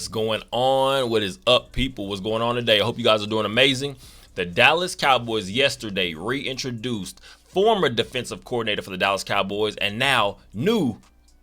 What's going on? What is up, people? What's going on today? I hope you guys are doing amazing. The Dallas Cowboys yesterday reintroduced former defensive coordinator for the Dallas Cowboys and now new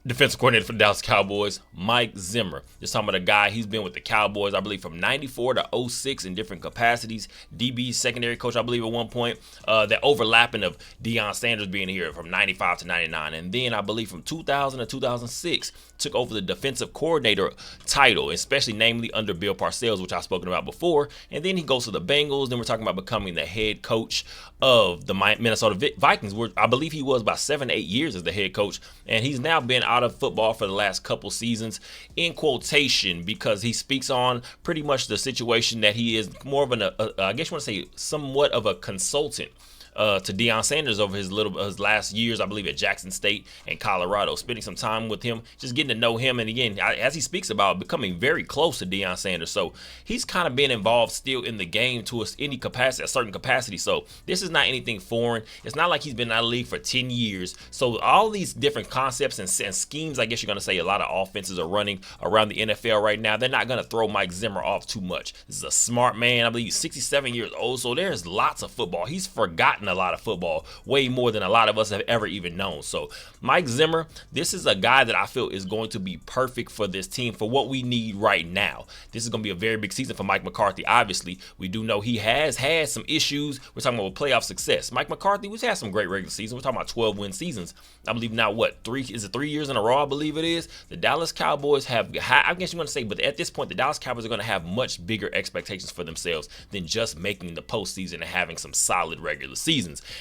defensive coordinator for the Dallas Cowboys, Mike Zimmer. Just talking about a guy, he's been with the Cowboys, I believe, from 94 to 06 in different capacities. DB secondary coach, I believe, at one point. That overlapping of Deion Sanders being here from 95 to 99. And then I believe from 2000 to 2006, took over the defensive coordinator title, especially namely under Bill Parcells, which I've spoken about before. And then he goes to the Bengals. Then we're talking about becoming the head coach of the Minnesota Vikings, where I believe he was about 7 to 8 years as the head coach. And he's now been out of football for the last couple seasons, in quotation, because he speaks on pretty much the situation that he is more of I guess you want to say somewhat of a consultant to Deion Sanders over his last years, I believe, at Jackson State and Colorado, spending some time with him, just getting to know him. And again, as he speaks about becoming very close to Deion Sanders. So he's kind of been involved still in the game to a certain capacity. So this is not anything foreign. It's not like he's been out of the league for 10 years. So all these different concepts and schemes, I guess you're going to say a lot of offenses are running around the NFL right now. They're not going to throw Mike Zimmer off too much. This is a smart man. I believe he's 67 years old. So there's lots of football. He's forgotten a lot of football, way more than a lot of us have ever even known. So Mike Zimmer, this is a guy that I feel is going to be perfect for this team, for what we need right now. This is going to be a very big season for Mike McCarthy. Obviously, we do know he has had some issues. We're talking about playoff success. Mike McCarthy, we've had some great regular seasons. We're talking about 12-win seasons. I believe now, 3 years in a row, I believe it is. The Dallas Cowboys have, I guess you want to say, but at this point, the Dallas Cowboys are going to have much bigger expectations for themselves than just making the postseason and having some solid regular seasons.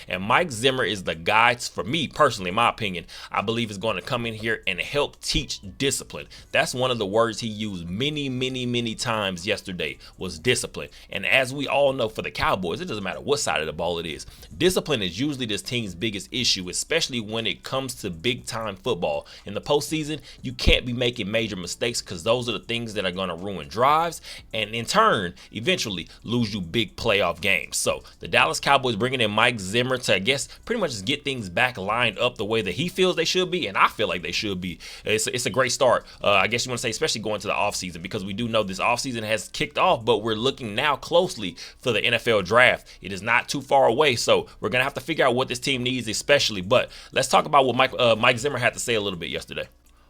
And Mike Zimmer is the guy, for me personally, in my opinion, I believe is going to come in here and help teach discipline. That's one of the words he used many times yesterday, was discipline. And as we all know, for the Cowboys, it doesn't matter what side of the ball it is. Discipline is usually this team's biggest issue, especially when it comes to big time football. In the postseason, you can't be making major mistakes, because those are the things that are going to ruin drives and in turn eventually lose you big playoff games. So the Dallas Cowboys bringing in Mike Zimmer to, I guess, pretty much just get things back lined up the way that he feels they should be, and I feel like they should be. It's a great start, I guess you want to say, especially going to the offseason, because we do know this offseason has kicked off, but we're looking now closely for the NFL draft. It is not too far away, so we're going to have to figure out what this team needs especially. But let's talk about what Mike Zimmer had to say a little bit yesterday.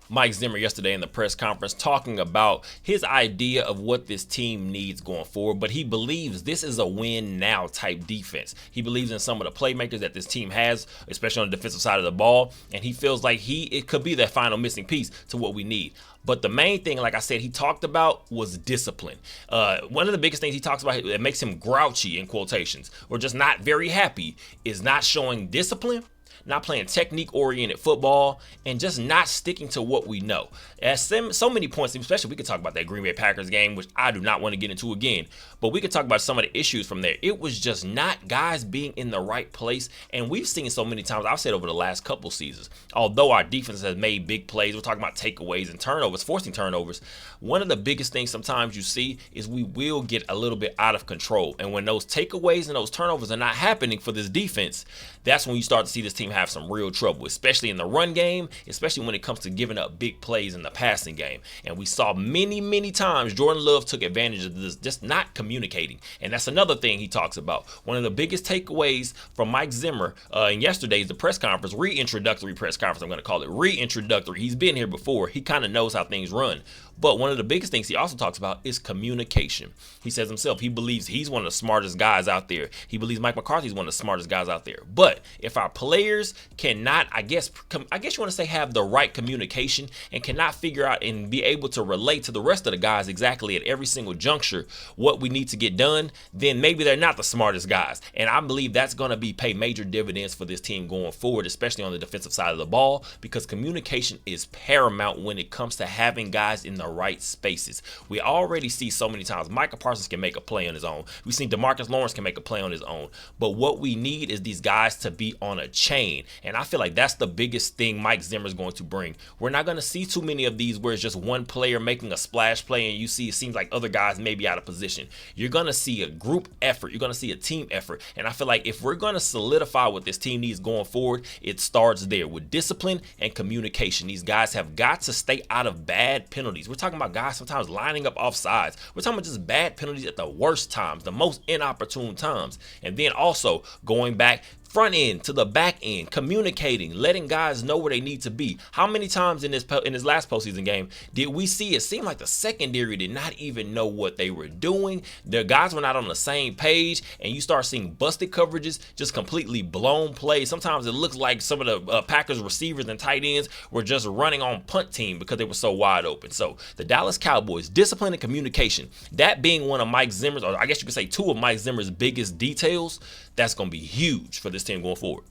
Mike Zimmer yesterday in the press conference talking about his idea of what this team needs going forward, but he believes this is a win now type defense. He believes in some of the playmakers that this team has, especially on the defensive side of the ball, and he feels like it could be that final missing piece to what we need. But the main thing, like I said, he talked about was discipline. One of the biggest things he talks about that makes him grouchy, in quotations, or just not very happy, is not showing discipline, not playing technique-oriented football, and just not sticking to what we know. At so many points, especially we could talk about that Green Bay Packers game, which I do not want to get into again, but we could talk about some of the issues from there. It was just not guys being in the right place, and we've seen so many times, I've said over the last couple seasons, although our defense has made big plays, we're talking about takeaways and turnovers, forcing turnovers, one of the biggest things sometimes you see is we will get a little bit out of control, and when those takeaways and those turnovers are not happening for this defense, that's when you start to see this team have some real trouble, especially in the run game, especially when it comes to giving up big plays in the passing game. And we saw many times Jordan Love took advantage of this, just not communicating. And that's another thing he talks about. One of the biggest takeaways from Mike Zimmer in yesterday's the press conference, reintroductory press conference, I'm going to call it reintroductory. He's been here before. He kind of knows how things run. But one of the biggest things he also talks about is communication. He says himself, he believes he's one of the smartest guys out there. He believes Mike McCarthy is one of the smartest guys out there. But if our players cannot, I guess you want to say, have the right communication and cannot figure out and be able to relate to the rest of the guys exactly at every single juncture what we need to get done, then maybe they're not the smartest guys. And I believe that's going to pay major dividends for this team going forward, especially on the defensive side of the ball, because communication is paramount when it comes to having guys in the right spaces. We already see so many times Micah Parsons can make a play on his own. We've seen DeMarcus Lawrence can make a play on his own. But what we need is these guys to be on a chain. And I feel like that's the biggest thing Mike Zimmer is going to bring. We're not going to see too many of these where it's just one player making a splash play and you see it seems like other guys may be out of position. You're going to see a group effort. You're going to see a team effort. And I feel like if we're going to solidify what this team needs going forward, it starts there with discipline and communication. These guys have got to stay out of bad penalties. We're talking about guys sometimes lining up off sides. We're talking about just bad penalties at the worst times, the most inopportune times. And then also going back front end to the back end, communicating, letting guys know where they need to be. How many times in this last postseason game did we see it seemed like the secondary did not even know what they were doing? The guys were not on the same page, and you start seeing busted coverages, just completely blown plays. Sometimes it looks like some of the Packers receivers and tight ends were just running on punt team because they were so wide open. So the Dallas Cowboys, discipline and communication, that being one of Mike Zimmer's, or I guess you could say two of Mike Zimmer's biggest details, that's going to be huge for this team going forward.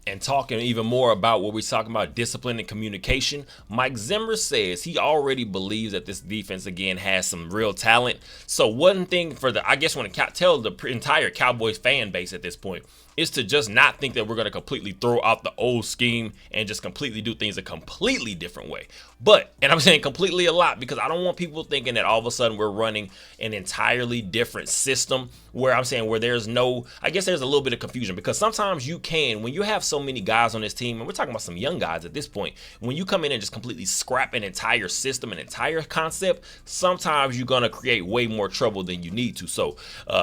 And talking even more about what we're talking about, discipline and communication, Mike Zimmer says he already believes that this defense, again, has some real talent. So one thing for I guess want to tell the entire Cowboys fan base at this point is to just not think that we're going to completely throw out the old scheme and just completely do things a completely different way. But, and I'm saying completely a lot because I don't want people thinking that all of a sudden we're running an entirely different system where I'm saying where there's no, I guess there's a little bit of confusion because sometimes you can, when you have so many guys on this team, and we're talking about some young guys at this point, when you come in and just completely scrap an entire system, an entire concept, sometimes you're going to create way more trouble than you need to. So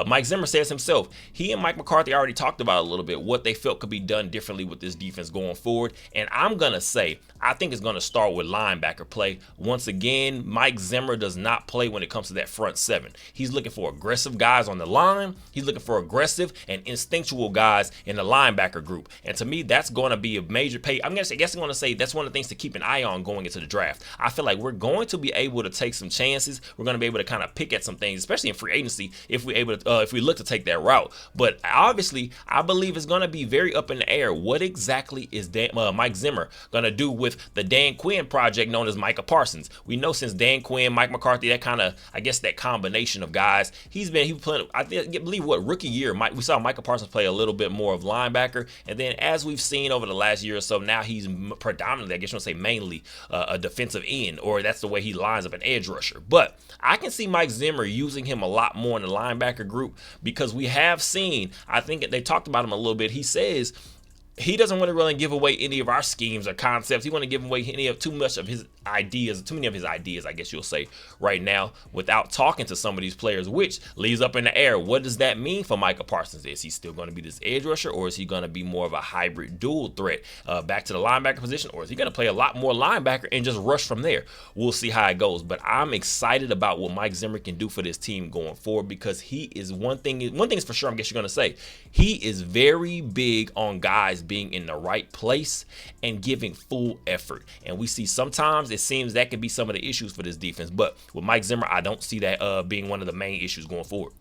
Mike Zimmer says himself, he and Mike McCarthy already talked about a little bit what they felt could be done differently with this defense going forward. And I'm going to say, I think it's going to start with linebacker play. Once again, Mike Zimmer does not play when it comes to that front seven. He's looking for aggressive guys on the line. He's looking for aggressive and instinctual guys in the linebacker group. And to me, that's going to be a major pay. I guess I'm going to say that's one of the things to keep an eye on going into the draft. I feel like we're going to be able to take some chances. We're going to be able to kind of pick at some things, especially in free agency, if we look to take that route. But obviously, I believe it's going to be very up in the air. What exactly is Mike Zimmer going to do with the Dan Quinn project known as Micah Parsons? We know since Dan Quinn, Mike McCarthy, that kind of, I guess that combination of guys, he playing, I believe rookie year, we saw Micah Parsons play a little bit more of linebacker. And then as we've seen over the last year or so, now he's predominantly, I guess you want to say mainly a defensive end, or that's the way he lines up an edge rusher. But I can see Mike Zimmer using him a lot more in the linebacker group because we have seen, I think they talked about him a little bit. He says he doesn't want to really give away any of our schemes or concepts. He want to give away too many of his ideas, I guess you'll say, right now, without talking to some of these players, which leaves up in the air. What does that mean for Micah Parsons? Is he still going to be this edge rusher, or is he going to be more of a hybrid dual threat back to the linebacker position, or is he going to play a lot more linebacker and just rush from there? We'll see how it goes. But I'm excited about what Mike Zimmer can do for this team going forward because he is one thing is for sure, I guess you're going to say, he is very big on guys being in the right place and giving full effort. And we see sometimes it seems that could be some of the issues for this defense. But with Mike Zimmer, I don't see that being one of the main issues going forward.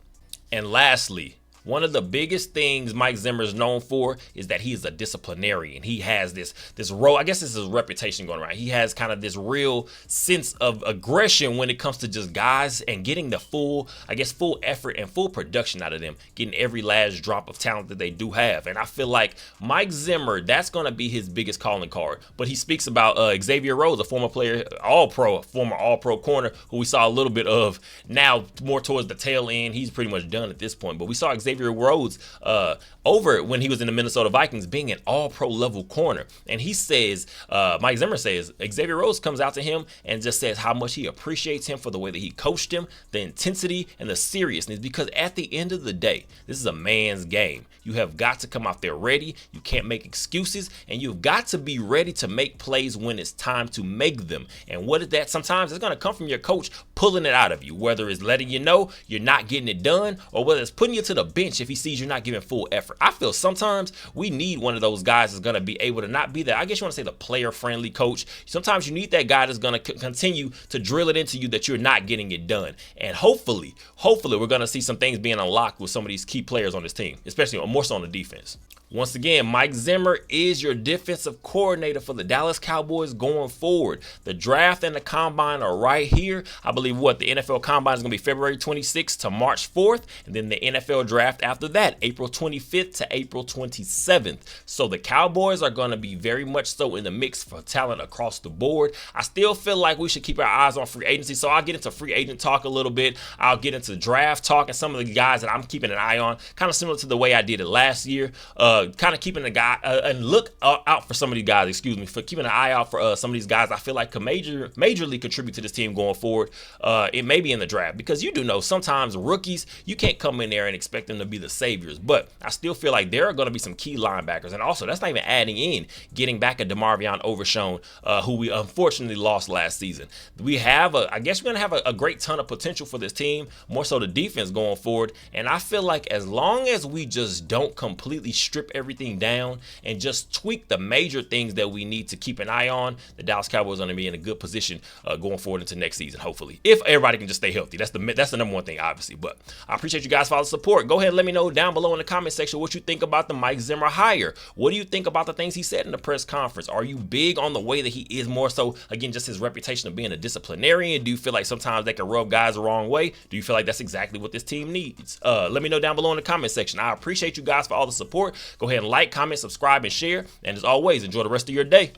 And lastly, one of the biggest things Mike Zimmer is known for is that he is a disciplinarian. He has this role, I guess this is his reputation going around. He has kind of this real sense of aggression when it comes to just guys and getting the full effort and full production out of them, getting every last drop of talent that they do have. And I feel like Mike Zimmer, that's going to be his biggest calling card. But he speaks about Xavier Rhodes, a former player, former all-pro corner, who we saw a little bit of now more towards the tail end. He's pretty much done at this point. But we saw Xavier Rhodes over when he was in the Minnesota Vikings being an all-pro level corner. And he says, Mike Zimmer says, Xavier Rhodes comes out to him and just says how much he appreciates him for the way that he coached him, the intensity and the seriousness, because at the end of the day, this is a man's game. You have got to come out there ready. You can't make excuses, and you've got to be ready to make plays when it's time to make them. And what is that? Sometimes it's going to come from your coach pulling it out of you, whether it's letting you know you're not getting it done, or whether it's putting you to the bench if he sees you're not giving full effort. I feel sometimes we need one of those guys that's going to be able to not be that, I guess you want to say, the player-friendly coach. Sometimes you need that guy that's going to continue to drill it into you that you're not getting it done. And hopefully we're going to see some things being unlocked with some of these key players on this team, especially more so on the defense. Once again, Mike Zimmer is your defensive coordinator for the Dallas Cowboys going forward. The draft and the combine are right here. I believe the NFL combine is going to be February 26th to March 4th, and then the NFL draft draft after that, April 25th to April 27th. So the Cowboys are going to be very much so in the mix for talent across the board. I still feel like we should keep our eyes on free agency. So I'll get into free agent talk a little bit. I'll get into draft talk and some of the guys that I'm keeping an eye on, kind of similar to the way I did it last year. Kind of keeping the guy and look out for some of these guys, for keeping an eye out for some of these guys I feel like could majorly contribute to this team going forward. It may be in the draft, because you do know sometimes rookies, you can't come in there and expect them to be the saviors, but I still feel like there are going to be some key linebackers. And also, that's not even adding in getting back a DeMarvion Overshown, who we unfortunately lost last season. We have I guess we're going to have a great ton of potential for this team, more so the defense going forward. And I feel like as long as we just don't completely strip everything down and just tweak the major things that we need to keep an eye on, the Dallas Cowboys are going to be in a good position going forward into next season, hopefully, if everybody can just stay healthy. That's the number one thing, obviously. But I appreciate you guys for all the support. Go ahead and let me know down below in the comment section what you think about the Mike Zimmer hire. What do you think about the things he said in the press conference? Are you big on the way that he is, more so, again, just his reputation of being a disciplinarian? Do you feel like sometimes they can rub guys the wrong way? Do you feel like that's exactly what this team needs? Let me know down below in the comment section. I appreciate you guys for all the support. Go ahead and like, comment, subscribe, and share. And as always, enjoy the rest of your day.